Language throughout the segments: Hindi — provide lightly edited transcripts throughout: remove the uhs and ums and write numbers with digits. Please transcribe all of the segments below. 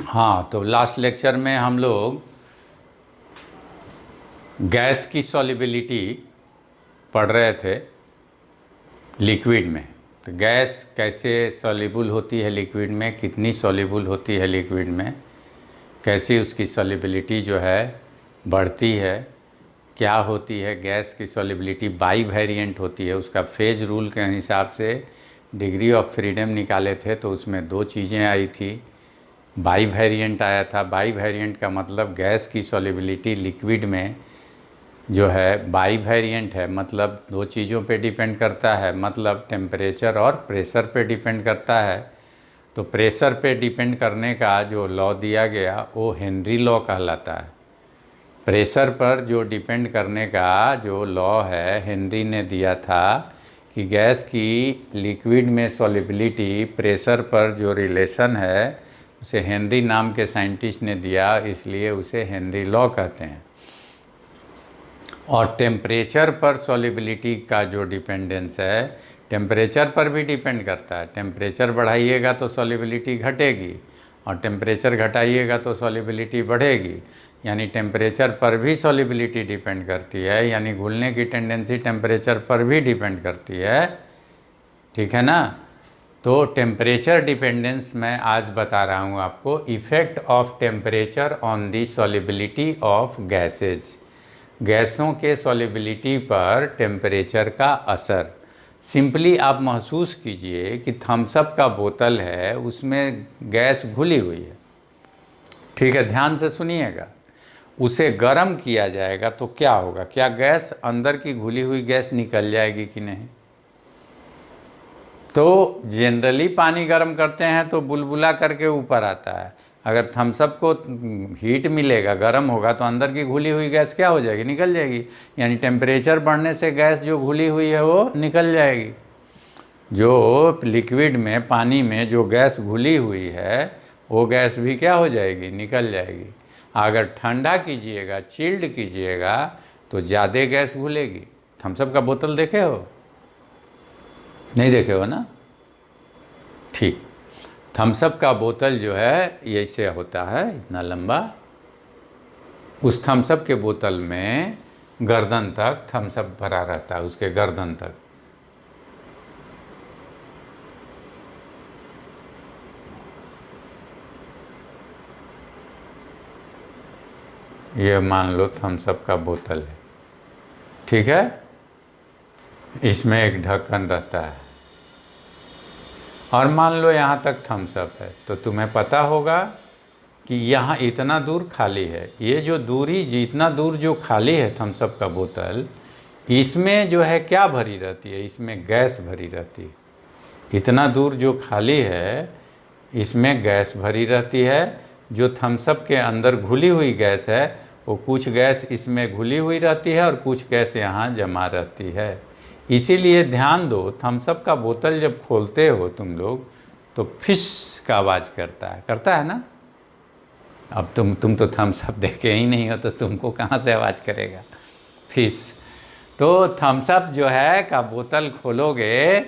हाँ, तो लास्ट लेक्चर में हम लोग गैस की सॉल्युबिलिटी पढ़ रहे थे लिक्विड में। तो गैस कैसे सॉल्युबल होती है लिक्विड में, कितनी सॉल्युबल होती है लिक्विड में, कैसी उसकी सॉल्युबिलिटी जो है बढ़ती है, क्या होती है गैस की सॉल्युबिलिटी बाई वेरिएंट होती है। उसका फेज रूल के हिसाब से डिग्री ऑफ फ्रीडम निकाले थे तो उसमें दो चीज़ें आई थी। बाई वेरिएंट आया था। बाई वेरिएंट का मतलब गैस की सॉल्युबिलिटी लिक्विड में जो है बाई वेरिएंट है, मतलब दो चीज़ों पे डिपेंड करता है, मतलब टेम्परेचर और प्रेशर पे डिपेंड करता है। तो प्रेशर पे डिपेंड करने का जो लॉ दिया गया वो हेनरी लॉ कहलाता है। प्रेशर पर जो डिपेंड करने का जो लॉ है हेनरी ने दिया था कि गैस की लिक्विड में सॉल्युबिलिटी प्रेशर पर जो रिलेशन है उसे हेनरी नाम के साइंटिस्ट ने दिया, इसलिए उसे हेनरी लॉ कहते हैं। और टेम्परेचर पर सॉल्युबिलिटी का जो डिपेंडेंस है टेम्परेचर पर भी डिपेंड करता है। टेम्परेचर बढ़ाइएगा तो सॉल्युबिलिटी घटेगी और टेम्परेचर घटाइएगा तो सॉल्युबिलिटी बढ़ेगी, यानी टेम्परेचर पर भी सॉल्युबिलिटी डिपेंड करती है, यानी घुलने की टेंडेंसी टेम्परेचर पर भी डिपेंड करती है। ठीक है ना। तो टेम्परेचर डिपेंडेंस मैं आज बता रहा हूँ आपको, effect of temperature on the solubility of gases. गैसों के सॉल्युबिलिटी पर टेम्परेचर का असर। सिंपली आप महसूस कीजिए कि थम्स अप का बोतल है, उसमें गैस घुली हुई है। ठीक है, ध्यान से सुनिएगा। उसे गर्म किया जाएगा तो क्या होगा? क्या गैस अंदर की घुली हुई गैस निकल जाएगी कि नहीं? तो जनरली पानी गर्म करते हैं तो बुलबुला करके ऊपर आता है। अगर थम्सअप को हीट मिलेगा, गर्म होगा, तो अंदर की घुली हुई गैस क्या हो जाएगी? निकल जाएगी। यानी टेम्परेचर बढ़ने से गैस जो घुली हुई है वो निकल जाएगी। जो लिक्विड में, पानी में जो गैस घुली हुई है वो गैस भी क्या हो जाएगी? निकल जाएगी। अगर ठंडा कीजिएगा, चिल्ड कीजिएगा, तो ज़्यादा गैस घुलेगी। थम्सअप का बोतल देखे हो? नहीं देखे हो ना? ठीक। थम्सअप का बोतल जो है ये ऐसे होता है, इतना लंबा। उस थम्सअप के बोतल में गर्दन तक थम्सअप भरा रहता है, उसके गर्दन तक। ये मान लो थम्सअप का बोतल है, ठीक है। इसमें एक ढक्कन रहता है और मान लो यहाँ तक थम्सअप है, तो तुम्हें पता होगा कि यहाँ इतना दूर खाली है। ये जो दूरी, जितना दूर जो खाली है थम्सअप का बोतल, इसमें जो है क्या भरी रहती है? इसमें गैस भरी रहती है। इतना दूर जो खाली है इसमें गैस भरी रहती है। जो थम्सअप के अंदर घुली हुई गैस है वो कुछ गैस इसमें घुली हुई रहती है और कुछ गैस यहाँ जमा रहती है। इसीलिए ध्यान दो, थम्सअप का बोतल जब खोलते हो तुम लोग तो फिश का आवाज़ करता है ना। अब तुम तो थम्सअप देखे ही नहीं हो तो तुमको कहाँ से आवाज़ करेगा? फिश। तो थम्सअप जो है का बोतल खोलोगे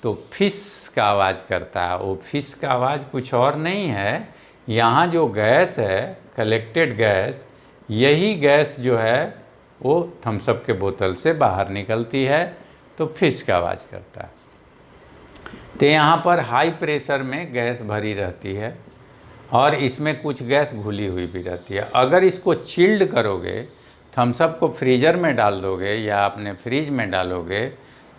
तो फिश का आवाज़ करता है। वो फिश का आवाज़ कुछ और नहीं है, यहाँ जो गैस है, कलेक्टेड गैस, यही गैस जो है वो थम्सअप के बोतल से बाहर निकलती है तो फिश का आवाज़ करता है। तो यहाँ पर हाई प्रेशर में गैस भरी रहती है और इसमें कुछ गैस घुली हुई भी रहती है। अगर इसको चिल्ड करोगे, थम्सअप को फ्रीज़र में डाल दोगे या अपने फ्रिज में डालोगे,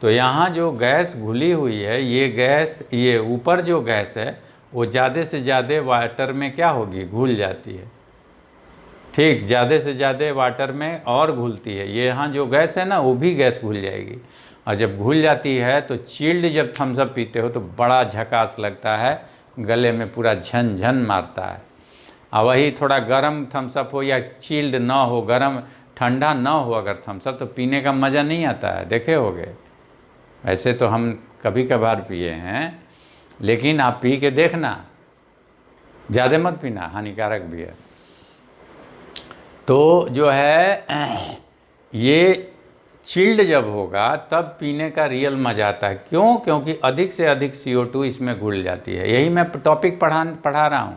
तो यहाँ जो गैस घुली हुई है, ये गैस, ये ऊपर जो गैस है वो ज़्यादा से ज़्यादा वाटर में क्या होगी? घुल जाती है। ठीक, ज़्यादा से ज़्यादा वाटर में और घुलती है। ये यहाँ जो गैस है ना वो भी गैस घुल जाएगी। और जब घुल जाती है तो चिल्ड जब थम्सअप पीते हो तो बड़ा झकास लगता है, गले में पूरा झन मारता है। और वही थोड़ा गर्म थम्सअप हो या चिल्ड ना हो, गर्म ठंडा ना हो अगर थम्सअप, तो पीने का मज़ा नहीं आता है। देखे होगे, वैसे तो हम कभी कभार पिए हैं, लेकिन आप पी के देखना, ज़्यादा मत पीना, हानिकारक भी है। तो जो है ये चिल्ड जब होगा तब पीने का रियल मज़ा आता है। क्यों? क्योंकि अधिक से अधिक CO2 इसमें घुल जाती है। यही मैं टॉपिक पढ़ा रहा हूँ।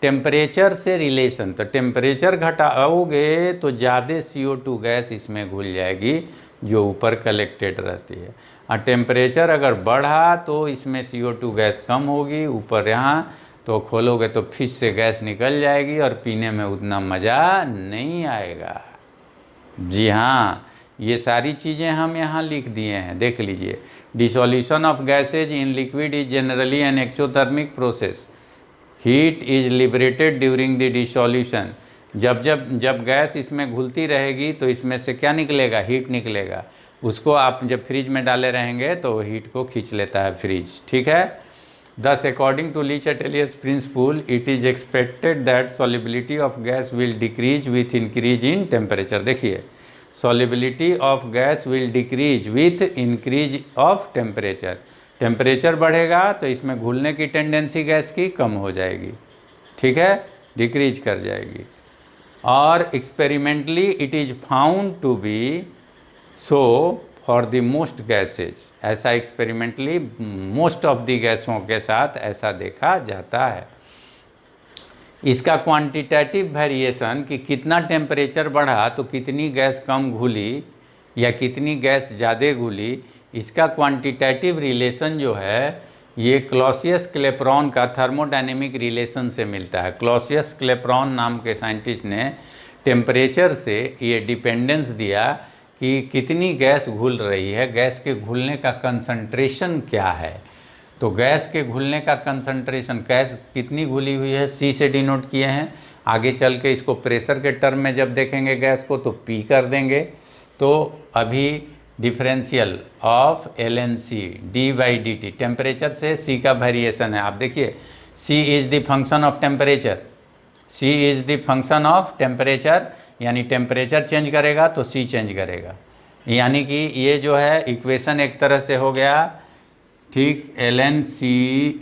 टेम्परेचर से रिलेशन, तो टेम्परेचर घटाओगे तो ज़्यादा CO2 गैस इसमें घुल जाएगी जो ऊपर कलेक्टेड रहती है, और टेम्परेचर अगर बढ़ा तो इसमें CO2 गैस कम होगी ऊपर, यहाँ तो खोलोगे तो फिश से गैस निकल जाएगी और पीने में उतना मज़ा नहीं आएगा। जी हाँ, ये सारी चीज़ें हम यहाँ लिख दिए हैं, देख लीजिए। Dissolution of gases in liquid is generally an exothermic process, heat is liberated during the dissolution. जब गैस इसमें घुलती रहेगी तो इसमें से क्या निकलेगा, हीट निकलेगा, उसको आप जब फ्रिज में डाले रहेंगे तो हीट को खींच लेता है फ्रिज, ठीक है। Thus, according to Le Chatelier's principle, it is expected that solubility of gas will decrease with increase in temperature। देखिए, solubility of gas will decrease with increase of temperature। Temperature बढ़ेगा तो इसमें घुलने की टेंडेंसी गैस की कम हो जाएगी, ठीक है, डिक्रीज कर जाएगी। और experimentally it is found to be so for the most gases, ऐसा एक्सपेरिमेंटली मोस्ट ऑफ द गैसों के साथ ऐसा देखा जाता है। इसका क्वांटिटेटिव वेरिएशन कि कितना टेम्परेचर बढ़ा तो कितनी गैस कम घुली या कितनी गैस ज़्यादा घुली, इसका क्वांटिटेटिव रिलेशन जो है ये क्लॉसियस क्लेपरॉन का थर्मोडायनेमिक रिलेशन से मिलता है। क्लॉसियस क्लेपरॉन नाम के साइंटिस्ट ने टेम्परेचर से ये डिपेंडेंस दिया कि कितनी गैस घुल रही है, गैस के घुलने का कंसंट्रेशन क्या है। तो गैस के घुलने का कंसंट्रेशन, गैस कितनी घुली हुई है, C से डिनोट किए हैं। आगे चल के इसको प्रेशर के टर्म में जब देखेंगे गैस को तो P कर देंगे। तो अभी differential of LNC d/dt, temperature से C का वेरिएशन है। आप देखिए, C is the function of temperature, C is the function of temperature, यानी टेम्परेचर चेंज करेगा तो C चेंज करेगा। यानी कि ये जो है इक्वेशन एक तरह से हो गया, ठीक। LNC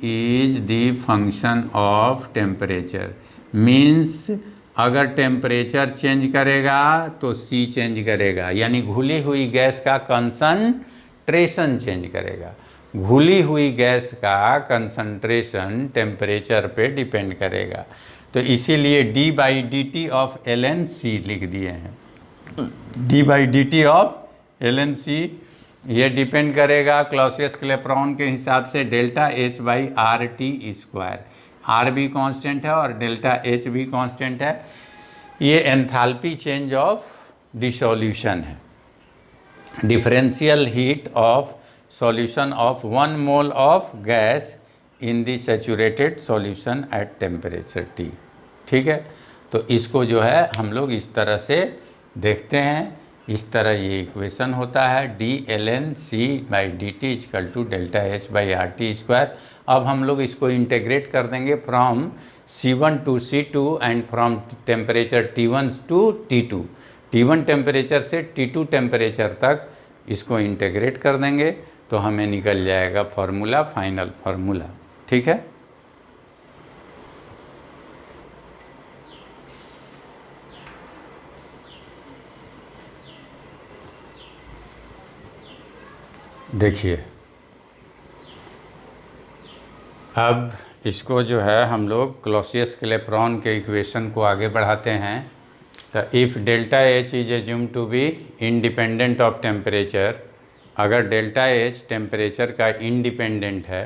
is the function of temperature, means अगर टेम्परेचर चेंज करेगा तो C चेंज करेगा, यानी घुली हुई गैस का कंसंट्रेशन चेंज करेगा। घुली हुई गैस का कंसंट्रेशन टेम्परेचर पे डिपेंड करेगा, तो इसीलिए d/dt ऑफ LNC लिख दिए हैं। d/dt ऑफ LNC ये डिपेंड करेगा क्लॉसियस क्लेपरॉन के हिसाब से डेल्टा H/RT²। R भी कांस्टेंट है और डेल्टा H भी कांस्टेंट है। ये एंथैल्पी चेंज ऑफ डिसोल्यूशन है, differential heat of solution of 1 mole of gas in the saturated solution at temperature T, ठीक है। तो इसको जो है हम लोग इस तरह से देखते हैं, इस तरह ये इक्वेशन होता है dlnC/dt = डेल्टा H/RT²। अब हम लोग इसको इंटीग्रेट कर देंगे from C1 to C2 and from temperature T1 to T2, T1 temperature से T2 टेम्परेचर तक इसको इंटीग्रेट कर देंगे तो हमें निकल जाएगा फार्मूला, फाइनल फार्मूला, ठीक है। देखिए, अब इसको जो है हम लोग क्लॉसियस क्लेपरॉन के इक्वेशन को आगे बढ़ाते हैं। तो if delta H is assume to be independent of temperature, अगर डेल्टा H टेम्परेचर का इंडिपेंडेंट है,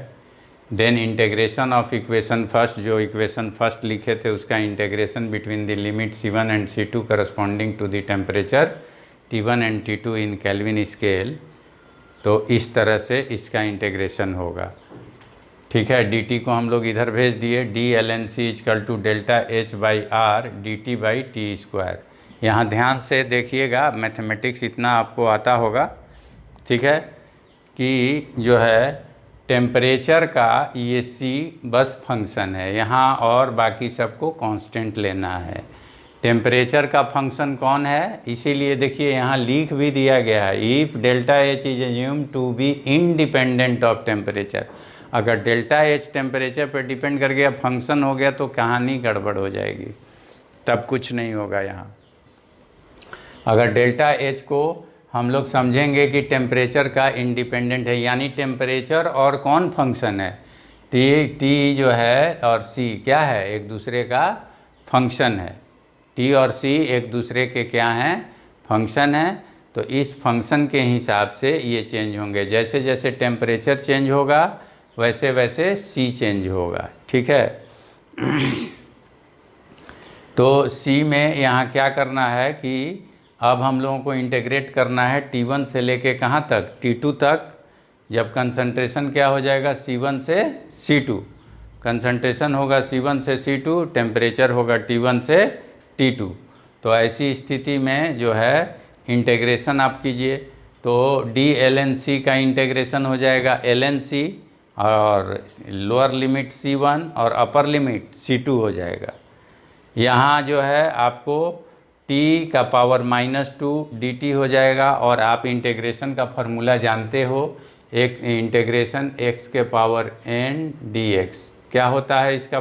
then integration of equation first, जो इक्वेशन फर्स्ट लिखे थे उसका integration between the limit C1 and C2 corresponding to the temperature T1 and T2 in Kelvin scale. तो इस तरह से इसका इंटीग्रेशन होगा, ठीक है। dt को हम लोग इधर भेज दिए, dlnC = डेल्टा H/R/dt/T²। यहाँ ध्यान से देखिएगा, मैथमेटिक्स इतना आपको आता होगा, ठीक है, कि जो है टेम्परेचर का ये C बस फंक्शन है यहाँ, और बाकी सबको कांस्टेंट लेना है। टेम्परेचर का फंक्शन कौन है, इसीलिए देखिए यहाँ लिख भी दिया गया है, if delta H is assume to be independent of temperature. अगर डेल्टा H टेम्परेचर पर डिपेंड कर गया, फंक्शन हो गया, तो कहानी गड़बड़ हो जाएगी, तब कुछ नहीं होगा यहाँ। अगर डेल्टा H को हम लोग समझेंगे कि टेम्परेचर का इंडिपेंडेंट है, यानी टेम्परेचर और कौन फंक्शन है, टी जो है और सी क्या है, एक दूसरे का फंक्शन है। टी और सी एक दूसरे के क्या हैं, फंक्शन है। तो इस फंक्शन के हिसाब से ये चेंज होंगे। जैसे जैसे टेम्परेचर चेंज होगा वैसे वैसे सी चेंज होगा। ठीक है। तो सी में यहाँ क्या करना है कि अब हम लोगों को इंटीग्रेट करना है T1 से लेके कहाँ तक, T2 तक। जब कंसंट्रेशन क्या हो जाएगा, C1 से C2, कंसंट्रेशन होगा C1 से C2, टेम्परेचर होगा T1 से T2। तो ऐसी स्थिति में जो है इंटीग्रेशन आप कीजिए, तो d का इंटीग्रेशन हो जाएगा ln C, और लोअर लिमिट C1 और अपर लिमिट C2 हो जाएगा। यहाँ जो है आपको t का पावर -2 dt हो जाएगा। और आप इंटीग्रेशन का फॉर्मूला जानते हो, एक इंटीग्रेशन x के पावर n dx क्या होता है इसका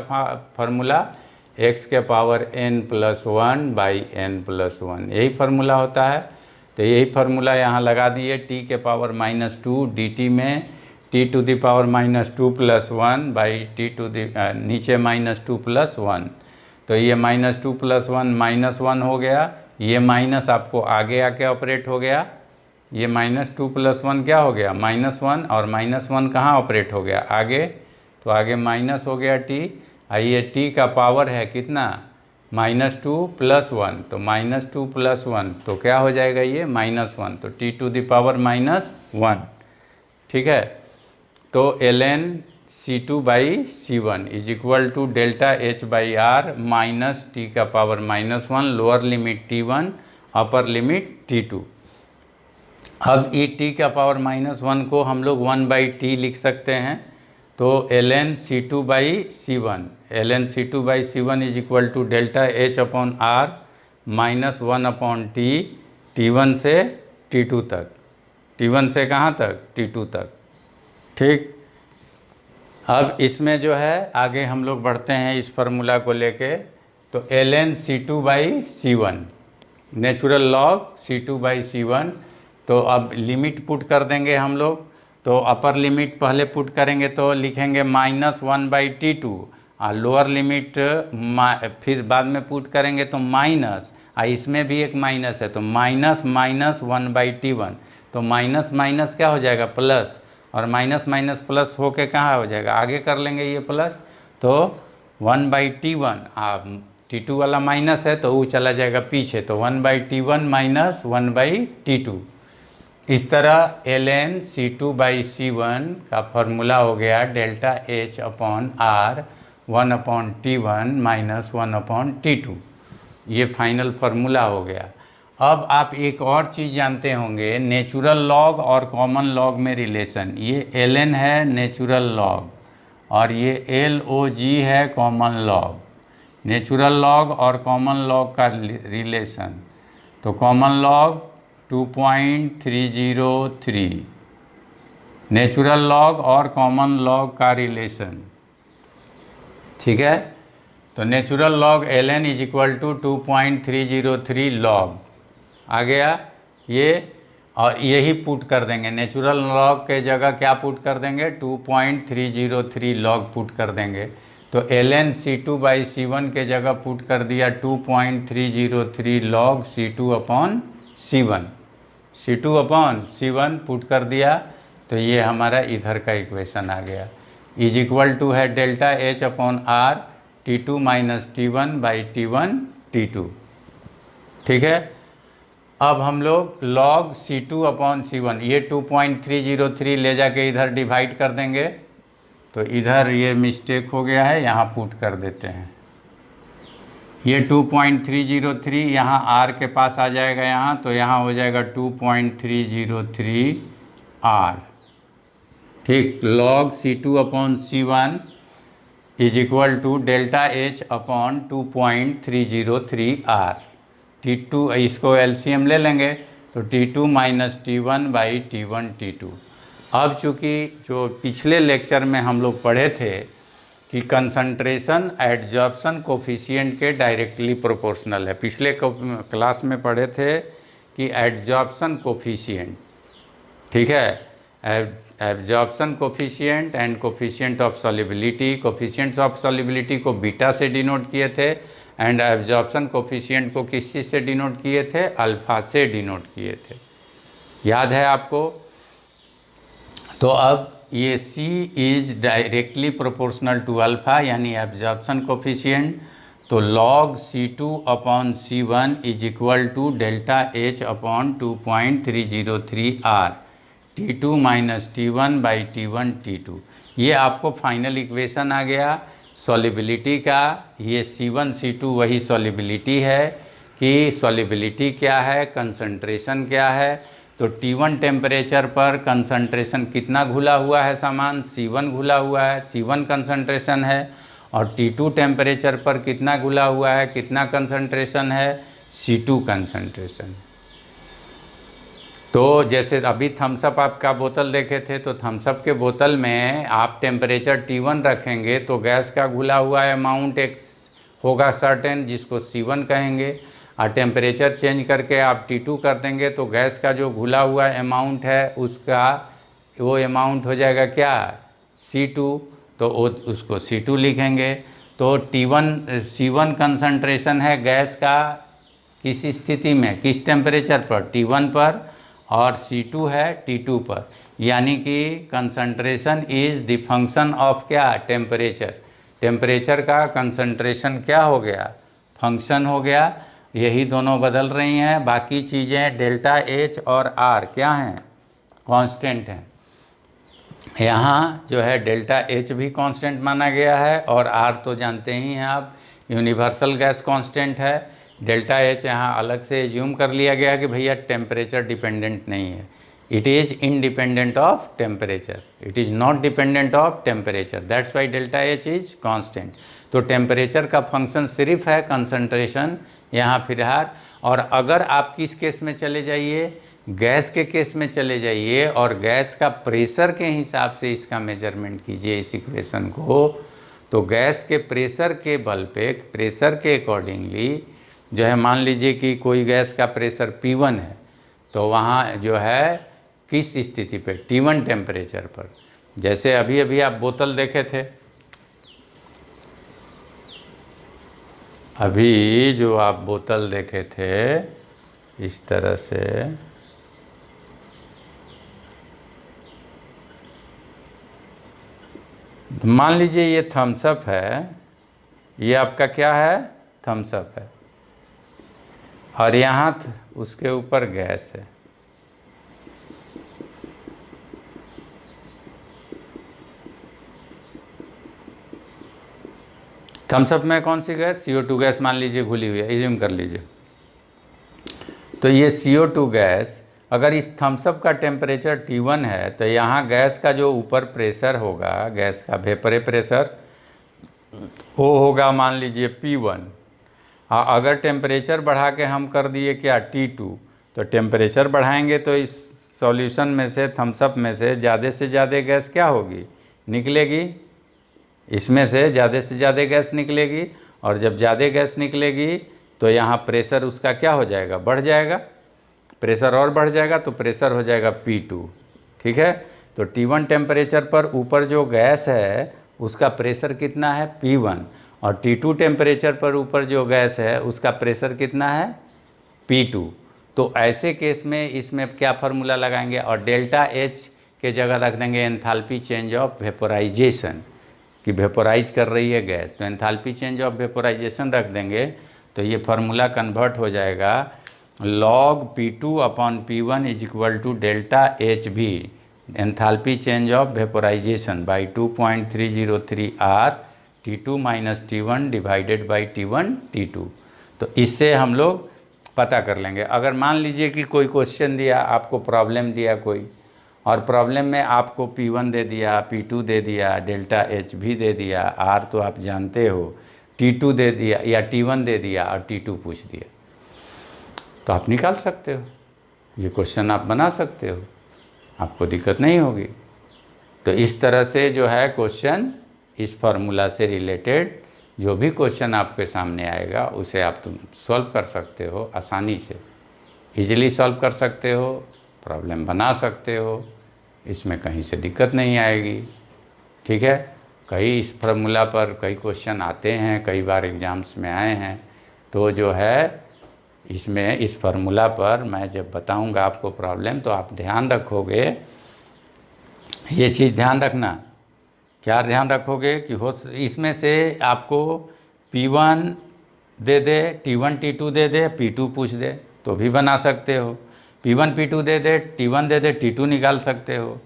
फार्मूला, x के पावर n+1/n+1, यही फार्मूला होता है। तो यही फार्मूला यहाँ लगा दिए, t के पावर -2 dt में t to the power -2 + 1 by t to the नीचे -2 + 1। तो ये -2 + 1 -1 हो गया, ये माइनस आपको आगे आके ऑपरेट हो गया। ये -2 + 1 क्या हो गया, -1, और -1 कहाँ ऑपरेट हो गया, आगे। तो आगे माइनस हो गया t, ये t का पावर है कितना, -2 + 1, तो -2 + 1 तो क्या हो जाएगा ये -1, तो t टू द पावर -1। ठीक है। तो ln C2/C1 = delta H/R minus t का power -1, lower limit T1 upper limit T2। अब ई t का पावर -1 को हम लोग 1/t लिख सकते हैं। तो ln C2/C1 = delta H/R -1/t, T1 से T2 तक, T1 से कहाँ तक, T2 तक। ठीक। अब इसमें जो है आगे हम लोग बढ़ते हैं इस फार्मूला को लेके। तो ln C2/C1 natural log C2/C1। तो अब लिमिट पुट कर देंगे हम लोग। तो अपर लिमिट पहले पुट करेंगे तो लिखेंगे -1/T2, और लोअर लिमिट फिर बाद में पुट करेंगे तो माइनस, इसमें भी एक माइनस है तो -1/T1। तो माइनस माइनस क्या हो जाएगा, प्लस, और माइनस माइनस प्लस होके कहाँ हो जाएगा, आगे कर लेंगे ये प्लस। तो 1/T1, T2 वाला माइनस है तो वो चला जाएगा पीछे, तो 1/T1 - 1/T2। इस तरह ln C2/C1 का फॉर्मूला हो गया डेल्टा H/R 1/T1 - 1/T2। ये फाइनल फार्मूला हो गया। अब आप एक और चीज़ जानते होंगे, नेचुरल लॉग और कॉमन लॉग में रिलेशन। ये ln है नेचुरल लॉग, और ये LOG है कॉमन लॉग। नेचुरल लॉग और कॉमन लॉग का रिलेशन, तो कॉमन लॉग 2.303, नेचुरल लॉग और कॉमन लॉग का रिलेशन। ठीक है। तो नेचुरल लॉग ln = 2.303 लॉग आ गया ये, और यही पुट कर देंगे। नेचुरल लॉग के जगह क्या पुट कर देंगे, 2.303 लॉग पुट कर देंगे। तो ln C2/C1 के जगह पुट कर दिया 2.303 लॉग C2/C1, C2/C1 पुट कर दिया। तो ये हमारा इधर का इक्वेशन आ गया, = है delta H/R T2 - T1/T1 T2। ठीक है। अब हम लोग log C2/C1, ये 2.303 ले जाके इधर डिवाइड कर देंगे। तो इधर ये मिस्टेक हो गया है, यहाँ पुट कर देते हैं। ये 2.303 यहाँ R के पास आ जाएगा यहाँ, तो यहाँ हो जाएगा 2.303 R। ठीक। log C2/C1 = delta H/2.303 R। T2 इसको LCM ले लेंगे तो T2 - T1/T1 T2। अब चूँकि जो पिछले लेक्चर में हम लोग पढ़े थे कि कंसंट्रेशन एडजॉर्प्शन कोफिशिएंट के डायरेक्टली प्रोपोर्शनल है, पिछले क्लास में पढ़े थे कि एडजॉर्प्शन कोफिशिएंट, ठीक है, absorption coefficient and coefficient of solubility. Coefficients of solubility को बीटा से डिनोट किए थे एंड एब्जॉर्प्शन कोफिशिएंट को किस चीज़ से डिनोट किए थे? अल्फ़ा से डिनोट किए थे। याद है आपको? तो अब ये C is directly proportional to alpha यानी एब्जॉर्प्शन कोफिशिएंट, तो log C2 upon C1 is equal to delta H upon 2.303 R T2 minus T1 by T1 T2। ये आपको फाइनल इक्वेशन आ गया सॉल्युबिलिटी का। ये C1 C2 वही सॉल्युबिलिटी है कि सॉल्युबिलिटी क्या है, कंसंट्रेशन क्या है। तो T1 टेम्परेचर पर कंसंट्रेशन कितना घुला हुआ है सामान? C1 घुला हुआ है, C1 कंसंट्रेशन है। और T2 टेम्परेचर पर कितना घुला हुआ है, कितना कंसंट्रेशन है? C2 concentration. तो जैसे अभी थम्सअप आपका बोतल देखे थे, तो थम्सअप के बोतल में आप टेम्परेचर T1 रखेंगे तो गैस का घुला हुआ अमाउंट एक होगा सर्टेन, जिसको C1 कहेंगे। और टेम्परेचर चेंज करके आप T2 कर देंगे तो गैस का जो घुला हुआ अमाउंट है उसका वो अमाउंट हो जाएगा क्या? C2। तो उसको C2 लिखेंगे। तो C1 कंसंट्रेशन है गैस का किस स्थिति में, किस टेम्परेचर पर? T1 पर। और C2 है T2 पर। यानी कि concentration is the function of क्या? टेम्परेचर। टेम्परेचर का कंसंट्रेशन क्या हो गया? फंक्शन हो गया। यही दोनों बदल रही हैं, बाकी चीज़ें डेल्टा H और R क्या हैं? कांस्टेंट हैं। यहाँ जो है डेल्टा H भी कांस्टेंट माना गया है और R तो जानते ही हैं आप, यूनिवर्सल गैस कांस्टेंट है। डेल्टा H यहाँ अलग से एज्यूम कर लिया गया कि भैया टेम्परेचर डिपेंडेंट नहीं है, it is independent of temperature, it is not dependent of temperature, that's why delta H is constant. तो टेम्परेचर का फंक्शन सिर्फ है कंसंट्रेशन यहाँ फिलहाल। और अगर आप किस केस में चले जाइए, गैस के केस में चले जाइए और गैस का प्रेशर के हिसाब से इसका मेजरमेंट कीजिए इस इक्वेशन को, तो गैस के प्रेशर के बल पे, प्रेशर के अकॉर्डिंगली जो है, मान लीजिए कि कोई गैस का प्रेशर P1 है, तो वहाँ जो है किस स्थिति पे? T1 टेम्परेचर पर। जैसे अभी अभी आप बोतल देखे थे, अभी जो आप बोतल देखे थे इस तरह से, मान लीजिए ये थम्सअप है, ये आपका क्या है? थम्सअप है। और यहाँ उसके ऊपर गैस है। थम्सअप में कौन सी गैस? CO2 गैस मान लीजिए घुली हुई है, एज्यूम कर लीजिए। तो ये CO2 गैस, अगर इस थम्सअप का टेम्परेचर T1 है तो यहाँ गैस का जो ऊपर प्रेशर होगा, गैस का वेपर प्रेशर, वो होगा मान लीजिए P1। अगर टेम्परेचर बढ़ा के हम कर दिए क्या? T2। तो टेम्परेचर बढ़ाएंगे तो इस सॉल्यूशन में से, थम्सअप में से ज़्यादा गैस क्या होगी? निकलेगी। इसमें से ज़्यादा गैस निकलेगी। और जब ज़्यादा गैस निकलेगी तो यहाँ प्रेशर उसका क्या हो जाएगा? बढ़ जाएगा। प्रेशर और बढ़ जाएगा तो प्रेशर हो जाएगा P2। ठीक है। तो T1 टेम्परेचर पर ऊपर जो गैस है उसका प्रेशर कितना है? P1। और T2 टेम्परेचर पर ऊपर जो गैस है उसका प्रेशर कितना है? P2। तो ऐसे केस में इसमें क्या फार्मूला लगाएंगे? और डेल्टा H के जगह रख देंगे एंथैल्पी चेंज ऑफ वेपोराइजेशन, कि वेपोराइज कर रही है गैस, तो एंथैल्पी चेंज ऑफ वेपोराइजेशन रख देंगे तो ये फार्मूला कन्वर्ट हो जाएगा log P2 upon P1 is equal to delta HV, enthalpy change of vaporisation, by 2.303 R T2 minus T1 divided by T1 T2। तो इससे हम लोग पता कर लेंगे। अगर मान लीजिए कि कोई क्वेश्चन दिया, आपको प्रॉब्लम दिया कोई, और प्रॉब्लम में आपको P1 दे दिया, P2 दे दिया, डेल्टा H भी दे दिया, R तो आप जानते हो, T2 दे दिया या T1 दे दिया और T2 पूछ दिया, तो आप निकाल सकते हो, ये क्वेश्चन आप बना सकते हो, आपको दिक्कत नहीं होगी। तो इस तरह से जो है क्वेश्चन, इस फार्मूला से रिलेटेड जो भी क्वेश्चन आपके सामने आएगा उसे आप तुम सॉल्व कर सकते हो, आसानी से इजीली सॉल्व कर सकते हो, प्रॉब्लम बना सकते हो। इसमें कहीं से दिक्कत नहीं आएगी। ठीक है, कई इस फार्मूला पर कई क्वेश्चन आते हैं, कई बार एग्ज़ाम्स में आए हैं। तो जो है इसमें इस फार्मूला पर मैं जब बताऊंगा आपको प्रॉब्लम, तो आप ध्यान रखोगे, ये चीज़ ध्यान रखना। क्या ध्यान रखोगे कि हो इसमें से आपको P1 दे दे, T1 T2 दे दे, P2 पूछ दे तो भी बना सकते हो। P1 P2 दे दे, T1 दे दे, T2 निकाल सकते हो।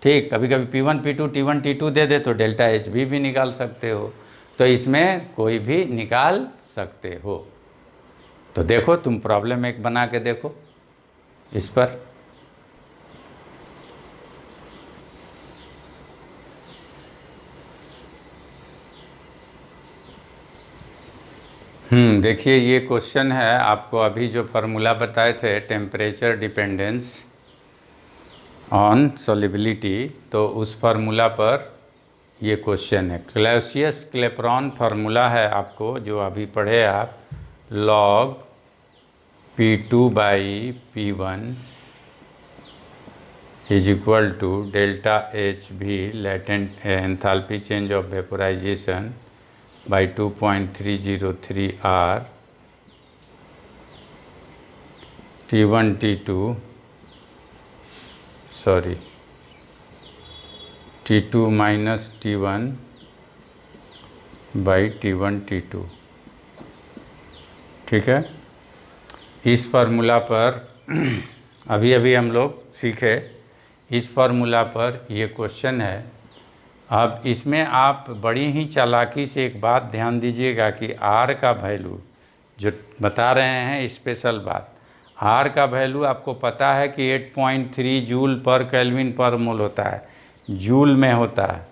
ठीक, कभी कभी P1 P2 T1 T2 दे दे तो डेल्टा एच भी निकाल सकते हो। तो इसमें कोई भी निकाल सकते हो। तो देखो, तुम प्रॉब्लम एक बना के देखो इस पर। देखिए ये क्वेश्चन है, आपको अभी जो फार्मूला बताए थे टेम्परेचर डिपेंडेंस ऑन सॉल्युबिलिटी, तो उस फार्मूला पर ये क्वेश्चन है। क्लॉसियस क्लेपेरॉन फार्मूला है आपको जो अभी पढ़े आप, log P2 by P1 is equal to delta H भी latent enthalpy change of vaporisation by 2.303 R T1 T2 sorry T2 minus T1 by T1 T2। ठीक है, इस फार्मूला पर अभी अभी हम लोग सीखे, इस फार्मूला पर ये क्वेश्चन है। अब इसमें आप बड़ी ही चालाकी से एक बात ध्यान दीजिएगा कि R का वैल्यू जो बता रहे हैं, स्पेशल बात, R का वैल्यू आपको पता है कि 8.3 जूल पर केल्विन पर मोल होता है, जूल में होता है।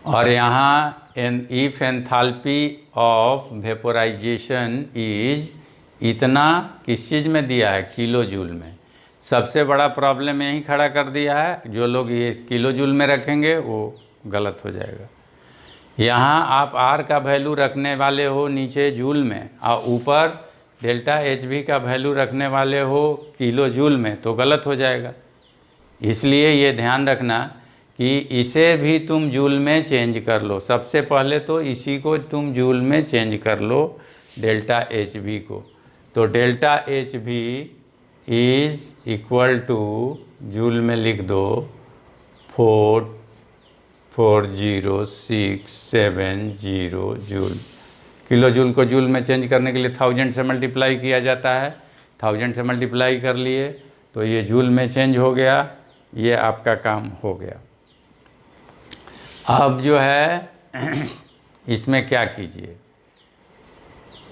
और यहाँ if enthalpy of vaporisation is इतना, किस चीज़ में दिया है, किलो जूल में। सबसे बड़ा प्रॉब्लम यही खड़ा कर दिया है, जो लोग ये किलो जूल में रखेंगे वो गलत हो जाएगा। यहाँ आप R का वैल्यू रखने वाले हो नीचे जूल में, और ऊपर डेल्टा एच भी का वैल्यू रखने वाले हो किलो जूल में, तो गलत हो जाएगा। इसलिए ये ध्यान रखना कि इसे भी तुम जूल में चेंज कर लो। सबसे पहले तो इसी को तुम जूल में चेंज कर लो, डेल्टा एच भी को। तो डेल्टा एच भी इज इक्वल टू, जूल में लिख दो 44067 जूल। किलो जूल को जूल में चेंज करने के लिए 1000 से मल्टीप्लाई किया जाता है। 1000 से मल्टीप्लाई कर लिए तो ये जूल में चेंज हो गया, ये आपका काम हो गया। अब जो है इसमें क्या कीजिए,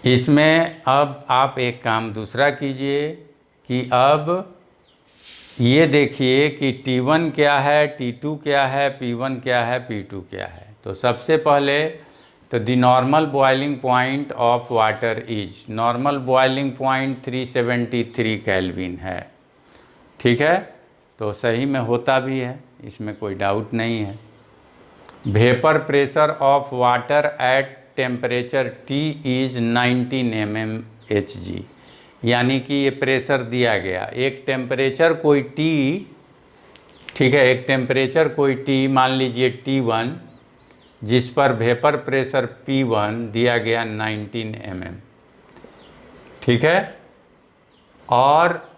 इसमें अब आप एक काम दूसरा कीजिए कि अब ये देखिए कि T1 क्या है, T2 क्या है, P1 क्या है, P2 क्या है। तो सबसे पहले तो the normal boiling point of water is, normal boiling point 373 kelvin है। ठीक है, तो सही में होता भी है, इसमें कोई डाउट नहीं है। Vapour pressure of water at temperature T is 19 mmHg, यानी कि ये प्रेशर दिया गया, एक टेम्परेचर कोई T, ठीक है, एक टेम्परेचर कोई T मान लीजिए T1, जिस पर वेपर प्रेशर P1 दिया गया 19 mm। ठीक है, और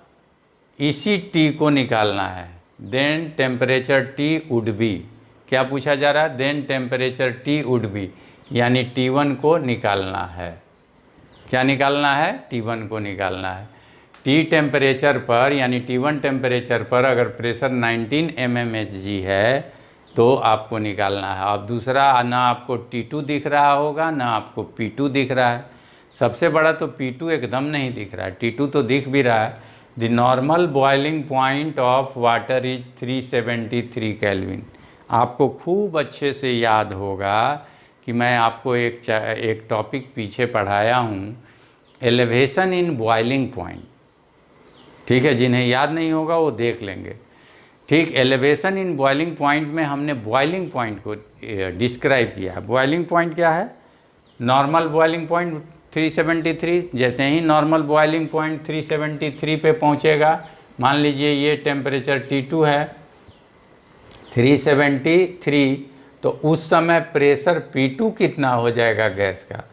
इसी T को निकालना है। Then temperature T would be, क्या पूछा जा रहा है, then temperature T would be, यानी T1 को निकालना है। क्या निकालना है, T1 को निकालना है। T टेम्परेचर पर, यानी T1 टेम्परेचर पर अगर प्रेशर 19 mmHg है तो आपको निकालना है। अब दूसरा, ना आपको T2 दिख रहा होगा ना आपको P2 दिख रहा है। सबसे बड़ा तो P2 एकदम नहीं दिख रहा है, T2 तो दिख भी रहा है। The normal boiling point of water is 373 kelvin. आपको खूब अच्छे से याद होगा कि मैं आपको एक टॉपिक पीछे पढ़ाया हूँ, एलिवेशन इन बॉइलिंग पॉइंट। ठीक है, जिन्हें याद नहीं होगा वो देख लेंगे। ठीक, एलिवेशन इन बॉइलिंग पॉइंट में हमने बॉइलिंग पॉइंट को डिस्क्राइब किया है। बॉइलिंग पॉइंट क्या है, नॉर्मल बॉइलिंग पॉइंट 373। जैसे ही नॉर्मल बॉइलिंग पॉइंट 373 पे पहुँचेगा, मान लीजिए ये टेम्परेचर T2 है 373, तो उस समय प्रेशर P2 कितना हो जाएगा गैस का।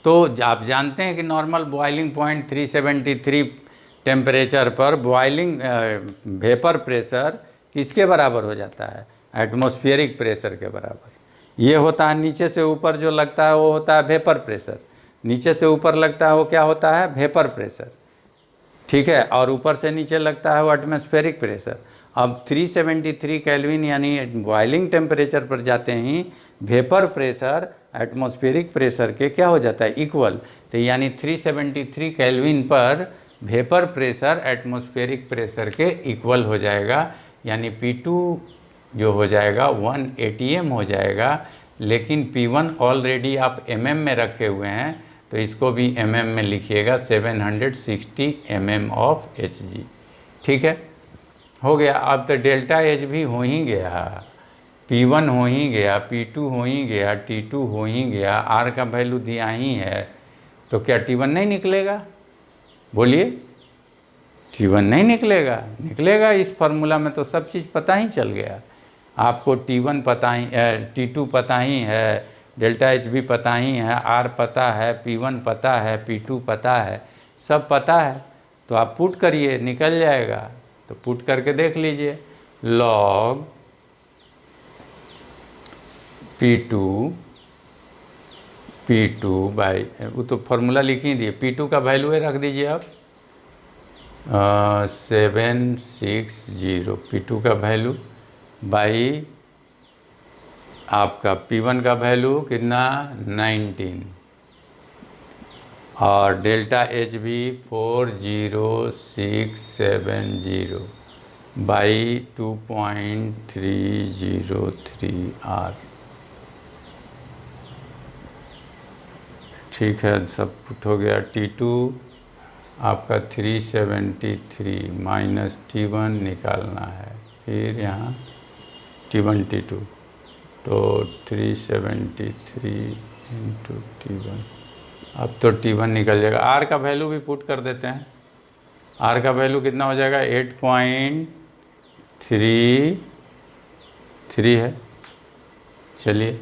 तो आप जानते हैं कि नॉर्मल बॉइलिंग पॉइंट 373 टेम्परेचर पर बॉइलिंग वेपर प्रेशर किसके बराबर हो जाता है, एटमॉस्फेरिक प्रेशर के बराबर। ये होता है नीचे से ऊपर जो लगता है वो होता है वेपर प्रेशर, नीचे से ऊपर लगता है वो क्या होता है, वेपर प्रेशर, ठीक है, और ऊपर से नीचे लगता है वो एटमॉस्फेरिक प्रेशर। अब 373 केल्विन यानी बॉइलिंग टेम्परेचर पर जाते ही वेपर प्रेशर एटमॉस्फेरिक प्रेशर के क्या हो जाता है, इक्वल। तो यानी 373 केल्विन पर वेपर प्रेशर एटमॉस्फेरिक प्रेशर के इक्वल हो जाएगा, यानी P2 जो हो जाएगा 1 atm हो जाएगा। लेकिन P1 ऑलरेडी आप mm में रखे हुए हैं, तो इसको भी mm में लिखिएगा, 760 mm ऑफ Hg, ठीक है, हो गया। अब तो डेल्टा H भी हो ही गया, P1 हो ही गया, P2 हो ही गया, T2 हो ही गया, R का वैल्यू दिया ही है, तो क्या T1 नहीं निकलेगा, बोलिए, T1 नहीं निकलेगा, निकलेगा। इस फार्मूला में तो सब चीज़ पता ही चल गया आपको, T1 पता ही है, T2 पता ही है, डेल्टा H भी पता ही है, R पता है, P1 पता है, P2 पता है, सब पता है। तो आप पुट करिए, निकल जाएगा। तो पुट करके देख लीजिए, लॉग P2 बाई, वो तो फार्मूला लिख ही दिए, P2 का वैल्यू है, रख दीजिए आप 760, P2 का वैल्यू बाई आपका P1 का वैल्यू कितना 19, और डेल्टा H भी 40670 बाई 2.303 R, ठीक है, सब पुट हो गया। T2 आपका 373 माइनस T1 निकालना है, फिर यहाँ T1 T2, तो 373 इंटू T1, अब तो T1 निकल जाएगा। R का वैल्यू भी पुट कर देते हैं, R का वैल्यू कितना हो जाएगा 8.33 है। चलिए,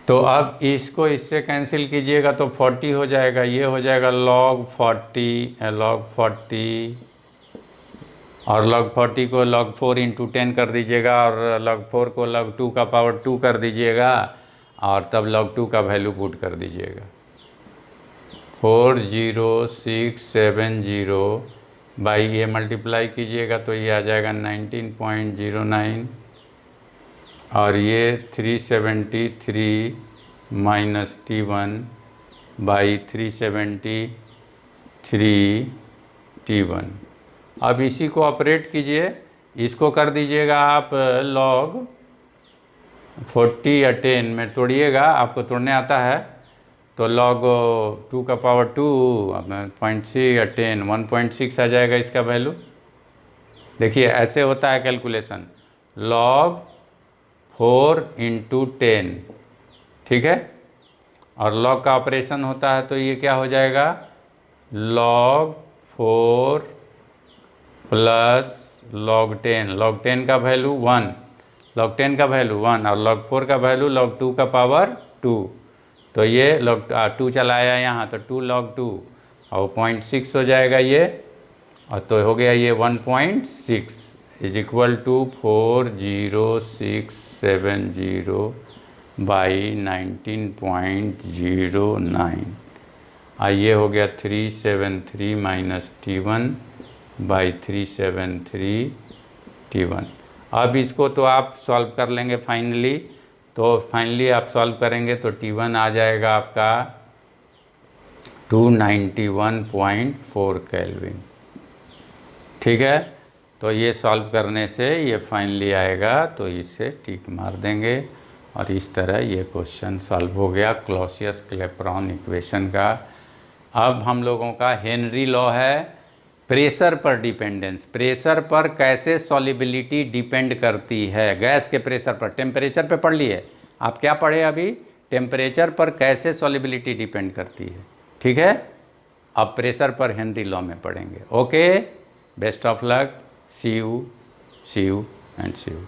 तो अब इसको इससे कैंसिल कीजिएगा तो 40 हो जाएगा, ये हो जाएगा log 40 और log 40 को log 4 इंटू 10 कर दीजिएगा, और log 4 को log 2 का पावर 2 कर दीजिएगा, और तब log 2 का वैल्यू पुट कर दीजिएगा। 40670 बाई ये मल्टीप्लाई कीजिएगा तो ये आ जाएगा 19.09, और ये 373 माइनस T1 बाई 373 T1। अब इसी को ऑपरेट कीजिए, इसको कर दीजिएगा आप log 40 या 10 में तोड़िएगा, आपको तोड़ने आता है, तो log 2 का पावर 2 0.6 या 10 1.6 आ जाएगा इसका वैल्यू। देखिए ऐसे होता है कैलकुलेशन, log 4 इंटू 10, ठीक है, और log का ऑपरेशन होता है, तो ये क्या हो जाएगा log 4 प्लस log 10 का वैल्यू 1, log 10 का वैल्यू 1, और log 4 का वैल्यू log 2 का पावर 2, तो ये log 2 चलाया यहाँ, तो 2 log 2 और 0.6 हो जाएगा ये, और तो हो गया ये 1.6 इज इक्वल टू 40670 बाई 19.09, ये हो गया 373 माइनस T1 बाई 373 T1। अब इसको तो आप सॉल्व कर लेंगे फाइनली, तो फाइनली आप सॉल्व करेंगे तो T1 आ जाएगा आपका 291.4 केल्विन, ठीक है। तो ये सॉल्व करने से ये फाइनली आएगा, तो इसे टिक मार देंगे, और इस तरह ये क्वेश्चन सॉल्व हो गया क्लॉसियस क्लैपेरॉन इक्वेशन का। अब हम लोगों का हेनरी लॉ है प्रेशर पर डिपेंडेंस, प्रेशर पर कैसे सॉल्युबिलिटी डिपेंड करती है, गैस के प्रेशर पर, टेम्परेचर पे पढ़ लिए आप, क्या पढ़े अभी, टेम्परेचर पर कैसे सॉल्युबिलिटी डिपेंड करती है, ठीक है। अब प्रेशर पर हेनरी लॉ में पढ़ेंगे। Okay. Best of luck, see you and see you.